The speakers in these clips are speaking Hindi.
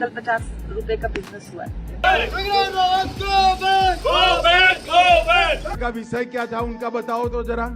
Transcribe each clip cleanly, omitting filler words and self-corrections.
कल 50 रुपए का बिजनेस हुआ है। का विषय क्या था उनका बताओ तो जरा।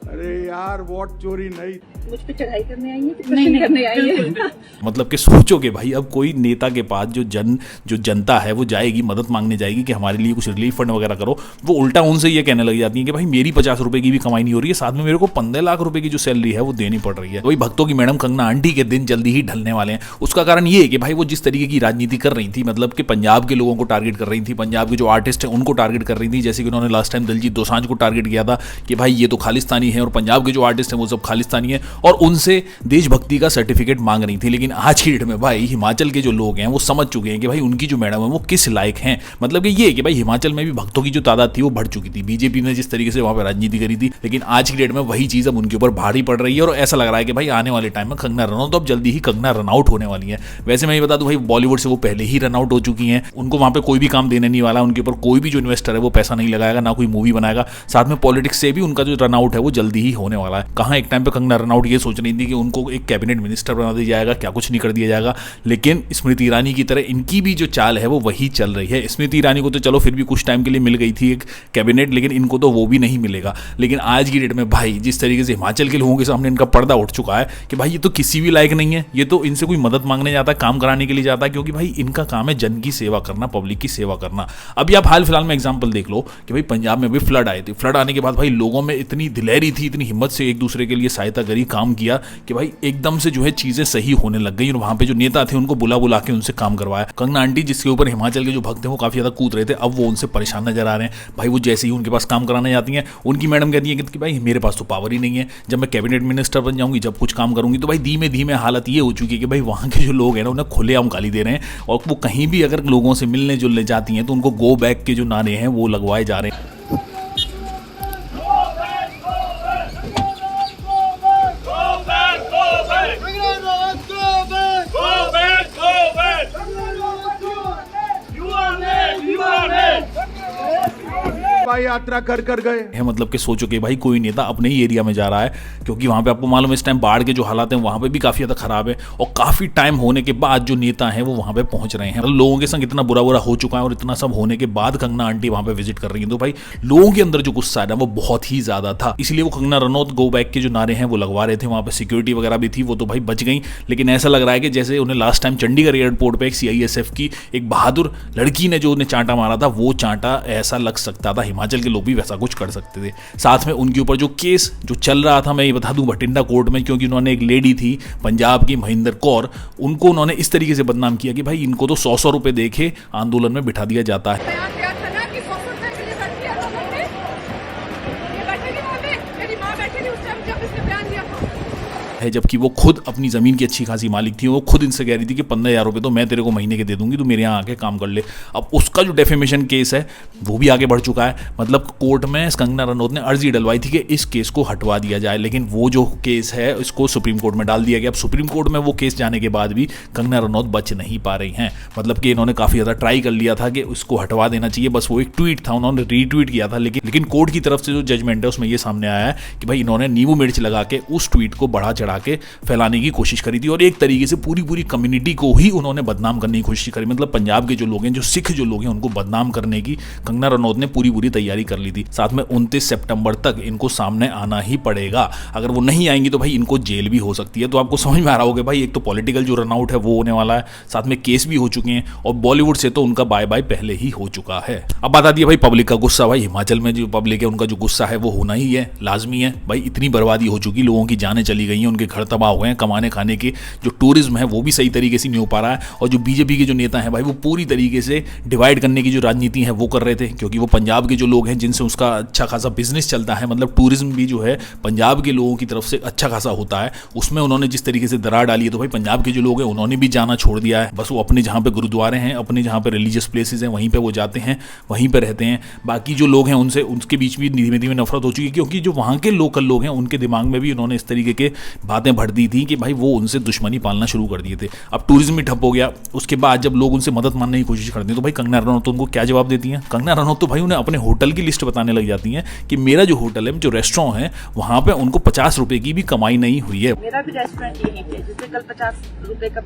अरे यार वोट चोरी नहीं, मुझ पे चढ़ाई करने आई है कि नहीं करने आई है। मतलब कि सोचो कि भाई अब कोई नेता के पास जो जनता है वो जाएगी, मदद मांगने जाएगी कि हमारे लिए कुछ रिलीफ फंड वगैरह करो, वो उल्टा उनसे ये कहने लग जाती है कि भाई मेरी 50 रुपए की भी कमाई नहीं हो रही है, साथ में मेरे को 15 लाख रुपए की जो सैलरी है वो देनी पड़ रही है। वही भक्तों की मैडम कंगना आंटी के दिन जल्दी ही ढलने वाले हैं। उसका कारण ये है कि भाई वो जिस तरीके की राजनीति कर रही थी, मतलब कि पंजाब के लोगों को टारगेट कर रही थी, पंजाब के जो आर्टिस्ट हैं उनको टारगेट कर रही थी, जैसे कि उन्होंने लास्ट टाइम दिलजीत दोसांझ को टारगेट किया था कि भाई ये तो खालिस्तानी है और पंजाब के जो आर्टिस्ट हैं वो सब खालिस्तानी है, और उनसे देशभक्ति का सर्टिफिकेट मांग रही थी। लेकिन आज की डेट में भाई हिमाचल के जो लोग हैं वो समझ चुके हैं कि भाई उनकी जो मैडम है वो किस लायक हैं। मतलब कि ये है कि भाई हिमाचल में भी भक्तों की जो तादाद थी वो बढ़ चुकी थी, बीजेपी ने जिस तरीके से वहां पर राजनीति करी थी, लेकिन आज की डेट में वही चीज अब उनके ऊपर भारी पड़ रही है और ऐसा लग रहा है कि भाई आने वाले टाइम में कंगना रनआउट, तो अब जल्दी ही कंगना रनआउट होने वाली है। वैसे मैं ये बता दूं भाई बॉलीवुड से वो पहले ही रनआउट हो चुकी हैं, उनको वहां पे कोई भी काम देने नहीं वाला, उनके ऊपर कोई भी जो इन्वेस्टर है वो पैसा नहीं लगाएगा, ना कोई मूवी बनाएगा, साथ में पॉलिटिक्स से भी उनका जो रनआउट है वो जल्दी ही होने वाला है। कहाँ एक टाइम पे कंगना रनआउट ये सोच रही थी कि उनको एक कैबिनेट मिनिस्टर बना दिया जाएगा, क्या कुछ नहीं कर दिया जाएगा, लेकिन स्मृति ईरानी की तरह इनकी भी जो चाल है वो वही चल रही है। स्मृति ईरानी को तो चलो फिर भी कुछ टाइम के लिए मिल गई थी एक कैबिनेट, लेकिन इनको तो वो भी नहीं मिलेगा। लेकिन आज की डेट में भाई जिस तरीके से हिमाचल के लोगों के सामने इनका पर्दा उठ चुका है कि भाई ये तो किसी भी लायक नहीं है, ये तो इनसे कोई मदद मांगने जाता है, काम कराने के लिए जाता है, क्योंकि भाई इनका काम है जन की सेवा करना, पब्लिक की सेवा करना। अभी आप हाल फिलहाल में एग्जाम्पल देख लो कि भाई पंजाब में भी फ्लड आए थे, फ्लड आने के बाद भाई लोगों में इतनी दिलेरी थी, इतनी हिम्मत से एक दूसरे के लिए सहायता करी, काम किया कि भाई एकदम से जो है चीजें सही होने लग गई, और वहां पे जो नेता थे उनको बुला के उनसे काम करवाया। कंगना आंटी जिसके ऊपर हिमाचल के जो भक्त हैं वो काफी ज्यादा कूद रहे थे, अब वो उनसे परेशान नजर आ रहे हैं। भाई वो जैसे ही उनके पास काम कराने जाती हैं, उनकी मैडम कहती है कि भाई मेरे पास तो पावर ही नहीं है, जब मैं कैबिनेट मिनिस्टर बन जाऊंगी, जब कुछ काम करूंगी, तो भाई धीमे धीमे हालत ये हो चुकी है कि भाई वहां के जो लोग हैं ना उन्हें खुलेआम गाली दे रहे हैं, और वो कहीं भी अगर लोगों से मिलने जुलने जाती हैं तो उनको गो बैक के जो नारे हैं वो लगवाए जा रहे हैं। यात्रा कर गए है मतलब कि सोचो कि भाई कोई नेता अपने ही एरिया में जा रहा है, क्योंकि वहां पे आपको मालूम है इस टाइम बाढ़ के जो हालात हैं वहां पे भी काफी ज्यादा खराब है, और काफी टाइम होने के बाद जो नेता हैं वो वहां पे पहुंच रहे हैं। लोगों के संग इतना बुरा हो चुका है और इतना सब होने के बाद कंगना आंटी वहां पे विजिट कर रही है, तो भाई लोगों के अंदर जो गुस्सा है ना वो बहुत ही ज्यादा था, इसलिए वो कंगना रनौत गो बैक के जो नारे हैं वो लगवा रहे थे। वहां पे सिक्योरिटी वगैरह भी थी, वो तो भाई बच गई, लेकिन ऐसा लग रहा है कि जैसे उन्हें लास्ट टाइम चंडीगढ़ एयरपोर्ट पर एक CISF की एक बहादुर लड़की ने जो उन्हें चांटा मारा था, वो चांटा ऐसा लग सकता था, हिमाचल के लोग भी वैसा कुछ कर सकते थे। साथ में उनके ऊपर जो केस जो चल रहा था, मैं ये बता दूं बठिंडा कोर्ट में, क्योंकि उन्होंने एक लेडी थी पंजाब की महेंद्र कौर, उनको उन्होंने इस तरीके से बदनाम किया कि भाई इनको तो 100 रुपए देके आंदोलन में बिठा दिया जाता है। है जबकि वो खुद अपनी जमीन की अच्छी खासी मालिक थी, वो खुद इनसे कह रही थी कि 15,000 रुपए तो मैं तेरे को महीने के दे दूंगी, तो मेरे यहाँ आके काम कर ले। अब उसका जो डेफेमेशन केस है वो भी आगे बढ़ चुका है, मतलब कोर्ट में कंगना रनौत ने अर्जी डलवाई थी कि इस केस को हटवा दिया जाए, लेकिन वो जो केस है इसको सुप्रीम कोर्ट में डाल दिया गया। अब सुप्रीम कोर्ट में वो केस जाने के बाद भी कंगना रनौत बच नहीं पा रही हैं, मतलब कि इन्होंने काफी ज्यादा ट्राई कर लिया था कि उसको हटवा देना चाहिए, बस वो एक ट्वीट था, उन्होंने रीट्वीट किया था, लेकिन कोर्ट की तरफ से जो जजमेंट है उसमें ये सामने आया है कि भाई इन्होंने नींबू मिर्च लगा के उस ट्वीट को बढ़ा चढ़ा के फैलाने की कोशिश करी थी, और एक तरीके से पूरी कम्युनिटी को ही उन्होंने बदनाम करने की कोशिश करी। मतलब पंजाब के जो लोग हैं, जो सिख जो लोग हैं, उनको बदनाम करने की कंगना रनौत ने पूरी तैयारी कर ली थी। साथ में 29 सितंबर तक इनको सामने आना ही पड़ेगा, अगर वो नहीं आएंगी तो भाई इनको जेल भी हो सकती है। तो आपको समझ में आ रहा होगा भाई एक तो पॉलिटिकल जो रनआउट है वो होने वाला है, साथ में केस भी हो चुके हैं, और बॉलीवुड से तो उनका बाय बाय पहले ही हो चुका है। अब बता दिया भाई पब्लिक का गुस्सा, भाई हिमाचल में जो पब्लिक है उनका जो गुस्सा है वो होना ही है, लाजमी है भाई। इतनी बर्बादी हो चुकी, लोगों की जानें चली गई हैं, उनके घर तबाह हुए हैं, कमाने खाने के जो टूरिज्म है वो भी सही तरीके से नहीं हो पा रहा है, और जो बीजेपी के जो नेता हैं भाई वो पूरी तरीके से डिवाइड करने की जो राजनीति है वो कर रहे थे, क्योंकि वो पंजाब के जो लोग हैं जिनसे उसका अच्छा खासा बिजनेस चलता है, मतलब टूरिज्म भी जो है पंजाब के लोगों की तरफ से अच्छा खासा होता है, उसमें उन्होंने जिस तरीके से दरार डाली है, तो भाई पंजाब के जो लोग हैं उन्होंने भी जाना छोड़ दिया है, बस वो अपने जहाँ पे गुरुद्वारे हैं, अपने जहाँ पे रिलीजियस प्लेसेस हैं वहीं पे वो जाते हैं, वहीं पे रहते हैं। बाकी जो लोग हैं उनसे उनके बीच भी धीमे धीमे नफरत हो चुकी है, क्योंकि जो वहाँ के लोकल लोग हैं उनके दिमाग में भी उन्होंने इस तरीके के बातें भर दी थी कि भाई वो उनसे दुश्मनी पालना शुरू कर दिए थे। अब टूरिज्म भी ठप हो गया। उसके बाद जब लोग उनसे मदद मांगने की कोशिश करते हैं तो भाई कंगना रनौत तो उनको क्या जवाब देती हैं? कंगना रनौत तो भाई उन्हें अपने होटल की लिस्ट बताने लग जाती हैं कि मेरा जो होटल है, जो रेस्टोरेंट है, वहाँ पे उनको 50 रुपए की भी कमाई नहीं हुई है। मेरा भी रेस्टोरेंट यहीं पे, जिससे कल 50 रुपए का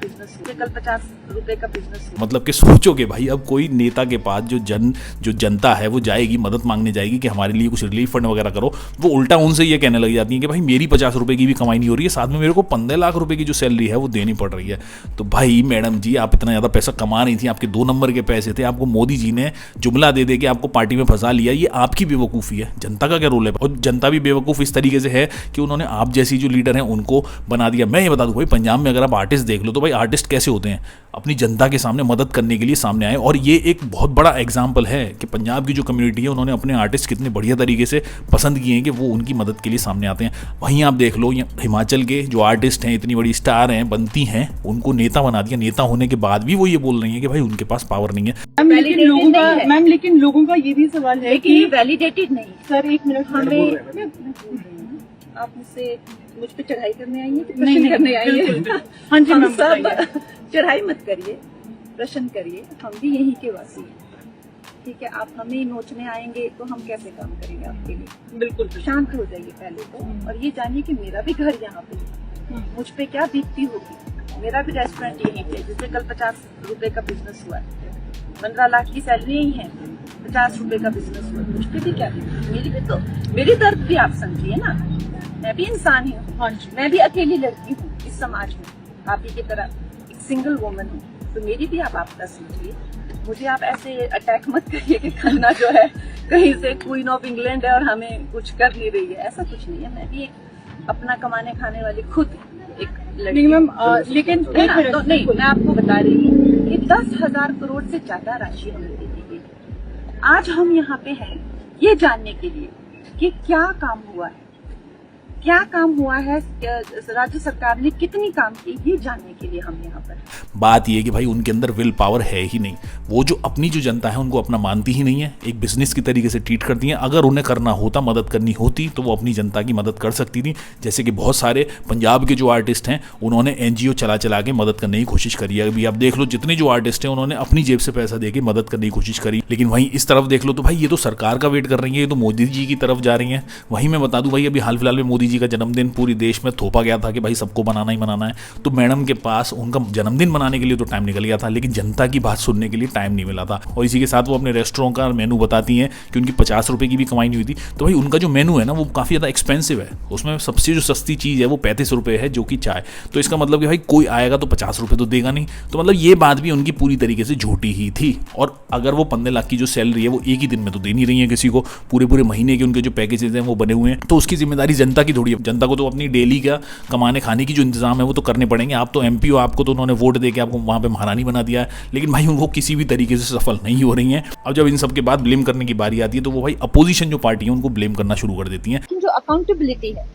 बिजनेस, मतलब कि सोचो कि भाई अब कोई नेता के पास जो जनता है वो जाएगी, मदद मांगने जाएगी कि हमारे लिए कुछ रिलीफ फंड वगैरह करो, वो उल्टा उनसे ये कहने लग जाती है कि भाई मेरी 50 रुपए की भी कमाई नहीं हो रही है, साथ में मेरे को 15 लाख रुपए की जो सैलरी है वो देनी पड़ रही है। तो भाई मैडम जी, आप इतना ज़्यादा पैसा कमा रही थी, आपके 2 नंबर के पैसे थे, आपको मोदी जी ने जुमला दे दे के आपको पार्टी में फंसा लिया, ये आपकी बेवकूफ़ी है। जनता का क्या रोल है? और जनता भी बेवकूफ़ इस तरीके से है कि उन्होंने आप जैसी जो लीडर हैं उनको बना दिया। मैं ये बता दूं भाई, पंजाब में अगर आप आर्टिस्ट देख लो तो भाई आर्टिस्ट कैसे होते हैं, अपनी जनता के सामने मदद करने के लिए सामने आए। और ये एक बहुत बड़ा एग्जाम्पल है कि पंजाब की जो कम्युनिटी है उन्होंने अपने आर्टिस्ट कितने बढ़िया तरीके से पसंद किए हैं कि वो उनकी मदद के लिए सामने आते हैं। वहीं आप देख लो हिमाचल के जो आर्टिस्ट हैं, इतनी बड़ी स्टार हैं, बनती हैं, उनको नेता बना दिया। नेता होने के बाद भी वो ये बोल रही हैं कि भाई उनके पास पावर नहीं है। लेकिन लोगों का ये भी सवाल है कि वैलिडेटेड नहीं। सर एक मिनट, हमें आप मुझ पे चढ़ाई करने आई है कि प्रश्न करने आई है? हाँ जी, हम सब चढ़ाई मत करिए, प्रश्न करिए। हम भी यहीं के वासी हैं, ठीक है? आप हमें नोचने आएंगे तो हम कैसे काम करेंगे आपके लिए? बिल्कुल शांत हो जाइए पहले तो, और ये जानिए कि मेरा भी घर यहाँ पे है, मुझ पे क्या बीतती होगी। मेरा भी रेस्टोरेंट यहीं पे, जिससे कल 50 रुपए का बिजनेस हुआ है, 15 लाख की सैलरी ही है, 50 रुपए का बिजनेस हुआ, मुझ पे भी क्या बीती? मेरी दर्द भी आप समझिए ना। मैं भी इंसान हूँ, हाँ जी, मैं भी अकेली लड़की हूँ इस समाज में, आप ही की तरह एक सिंगल वुमन हूँ, तो मेरी भी आप आपका समझिए। मुझे आप ऐसे अटैक मत करिए कि खन्ना जो है कहीं से क्वीन ऑफ इंग्लैंड है और हमें कुछ कर नहीं रही है। ऐसा कुछ नहीं है। मैं भी एक अपना कमाने खाने वाली खुद एक लड़की मैम, लेकिन है ना? तो नहीं, मैं आपको बता रही हूँ कि 10,000 करोड़ से ज्यादा राशि हमें दे दी गई। आज हम यहाँ पे हैं ये जानने के लिए कि क्या काम हुआ है, क्या काम हुआ है, राज्य सरकार ने कितनी काम की, ये जानने के लिए हम यहाँ पर। बात ये है कि भाई उनके अंदर विल पावर है ही नहीं। वो जो अपनी जो जनता है उनको अपना मानती ही नहीं है, एक बिजनेस की तरीके से ट्रीट करती हैं। अगर उन्हें करना होता, मदद करनी होती, तो वो अपनी जनता की मदद कर सकती थी। जैसे कि बहुत सारे पंजाब के जो आर्टिस्ट हैं उन्होंने NGO चला के मदद करने की कोशिश करी है। अभी आप देख लो जितने जो आर्टिस्ट हैं उन्होंने अपनी जेब से पैसा दे के मदद करने की कोशिश करी। लेकिन वहीं इस तरफ देख लो तो भाई ये तो सरकार का वेट कर रही है, ये तो मोदी जी की तरफ जा रही हैं। वहीं मैं बता दूं भाई, अभी हाल फिलहाल में मोदी जी का जन्मदिन पूरी देश में थोपा गया था कि भाई सबको बनाना ही बनाना है। तो मैडम के पास उनका जन्मदिन मनाने के लिए तो टाइम निकल गया था, लेकिन जनता की बात सुनने के लिए टाइम नहीं मिला था। और इसी के साथ वो अपने रेस्टोरेंट का मेनू बताती हैं कि उनकी 50 रुपए की भी कमाई नहीं हुई थी। तो भाई उनका जो मेनू है ना वो काफ़ी ज़्यादा एक्सपेंसिव है। उसमें सबसे जो सस्ती चीज़ है वो 35 रुपये है, जो कि चाय। तो इसका मतलब कि भाई कोई आएगा तो 50 रुपये तो देगा नहीं। तो मतलब ये बात भी उनकी पूरी तरीके से झूठी ही थी। और अगर वो 15 लाख की जो सैलरी है वो एक ही दिन में तो दे नहीं रही है किसी को, पूरे महीने के उनके जो पैकेजेस हैं वो बने हुए हैं। तो उसकी जिम्मेदारी जनता की थोड़ी है। जनता को तो अपनी डेली का कमाने खाने की जो इंतजाम है वो तो करने पड़ेंगे। आप तो MP हो, आपको तो उन्होंने वोट दे के आपको वहाँ पे महारानी बना दिया है, लेकिन भाई उनको किसी भी तरीके से सफल नहीं हो रही हैं। अब जब इन सब के बाद ब्लेम करने की बारी आती है तो वो भाई अपोजिशन जो पार्टी है उनको ब्लेम करना शुरू कर देती हैं। जो अकाउंटेबिलिटी है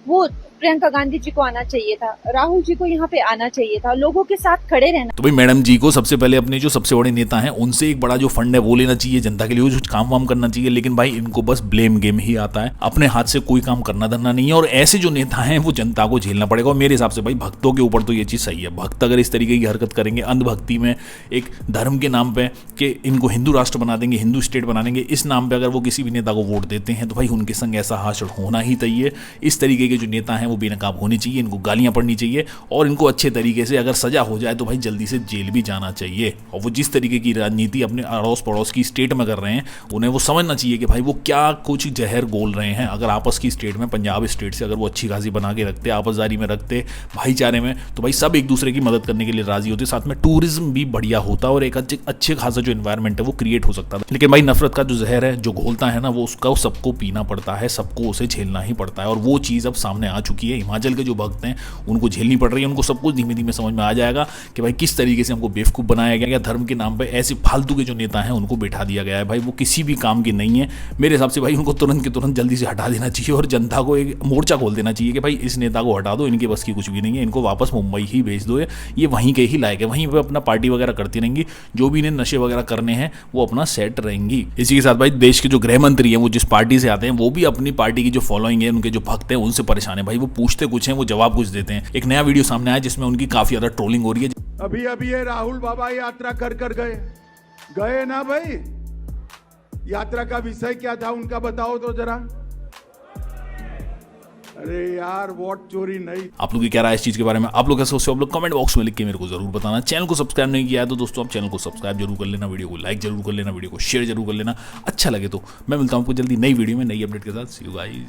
वो प्रियंका गांधी जी को आना चाहिए था, राहुल जी को यहाँ पे आना चाहिए था, लोगों के साथ खड़े रहना। तो भाई मैडम जी को सबसे पहले अपने जो सबसे बड़े नेता हैं उनसे एक बड़ा जो फंड है वो लेना चाहिए, जनता के लिए कुछ काम वाम करना चाहिए। लेकिन भाई इनको बस ब्लेम गेम ही आता है, अपने हाथ से कोई काम करना धरना नहीं है। और ऐसे जो नेता हैं वो जनता को झेलना पड़ेगा। और मेरे हिसाब से भाई भक्तों के ऊपर तो ये चीज़ सही है। भक्त अगर इस तरीके की हरकत करेंगे अंधभक्ति में, एक धर्म के नाम पे कि इनको हिंदू राष्ट्र बना देंगे, हिंदू स्टेट बना देंगे, इस नाम पे अगर वो किसी भी नेता को वोट देते हैं तो भाई उनके संग ऐसा हाशिर होना ही चाहिए। इस तरीके के जो नेता हैं वो बेनकाब होने चाहिए, इनको गालियां पड़नी चाहिए और इनको अच्छे तरीके से अगर सजा हो जाए तो भाई जल्दी से जेल भी जाना चाहिए। और वो जिस तरीके की राजनीति अपने अड़ोस पड़ोस की स्टेट में कर रहे हैं उन्हें वो समझना चाहिए कि भाई वो क्या कुछ जहर गोल रहे हैं। अगर आपस की स्टेट में, पंजाब स्टेट से अगर वो अच्छी खासी बना के रखते, आपसदारी में रखते, भाईचारे में, तो भाई सब एक दूसरे की मदद करने के लिए राजी होते, साथ में टूरिज्म भी बढ़िया होता और एक अच्छे खासा जो एनवायरमेंट है वो क्रिएट हो सकता था। लेकिन भाई नफरत का जो जहर है जो घोलता है ना वो उसका सबको पीना पड़ता है, सबको उसे झेलना ही पड़ता है। और वो चीज़ अब सामने आ चुकी है। हिमाचल के जो भक्त हैं उनको झेलनी पड़ रही है। उनको सब कुछ धीमे धीमे समझ में आ जाएगा कि भाई किस तरीके से हमको बेवकूफ़ बनाया गया, धर्म के नाम पे ऐसे फालतू के जो नेता हैं उनको बैठा दिया गया है। भाई वो किसी भी काम के नहीं है। मेरे हिसाब से भाई उनको तुरंत के तुरंत जल्दी से हटा देना चाहिए और जनता को एक मोर्चा खोल देना चाहिए कि भाई इस नेता को हटा दो, इनके बस की कुछ भी नहीं है, इनको वापस मुंबई ही भेज दो, ये वहीं के ही लायक है, वहीं पर अपना पार्टी वगैरह करती रहेंगी, जो भी इन्हें नशे वगैरह करने हैं वो अपना सेट रहेंगी। इसी के साथ भाई देश के जो गृह मंत्री हैं वो जिस पार्टी से आते हैं वो भी अपनी पार्टी की जो फॉलोइंग है, उनके जो भक्त हैं उनसे परेशान है भाई। वो पूछते कुछ हैं, वो जवाब कुछ देते हैं। एक नया वीडियो सामने आया जिसमें उनकी काफी ज्यादा ट्रोलिंग हो रही है। अभी अभी ये राहुल बाबा यात्रा कर गए ना भाई। यात्रा का विषय क्या था उनका बताओ तो जरा। अरे यार वोट चोरी नहीं। आप लोग क्या राय है इस चीज के बारे में? आप लोग कैसे सोचते हो? आप लोग कमेंट बॉक्स में लिख के मेरे को जरूर बताना। चैनल को सब्सक्राइब नहीं किया है तो दोस्तों आप चैनल को सब्सक्राइब जरूर कर लेना, वीडियो को लाइक जरूर कर लेना, वीडियो को शेयर जरूर कर लेना। अच्छा लगे तो मैं मिलता हूं आपको जल्दी नई वीडियो में नई अपडेट के साथ। सी यू गाइस।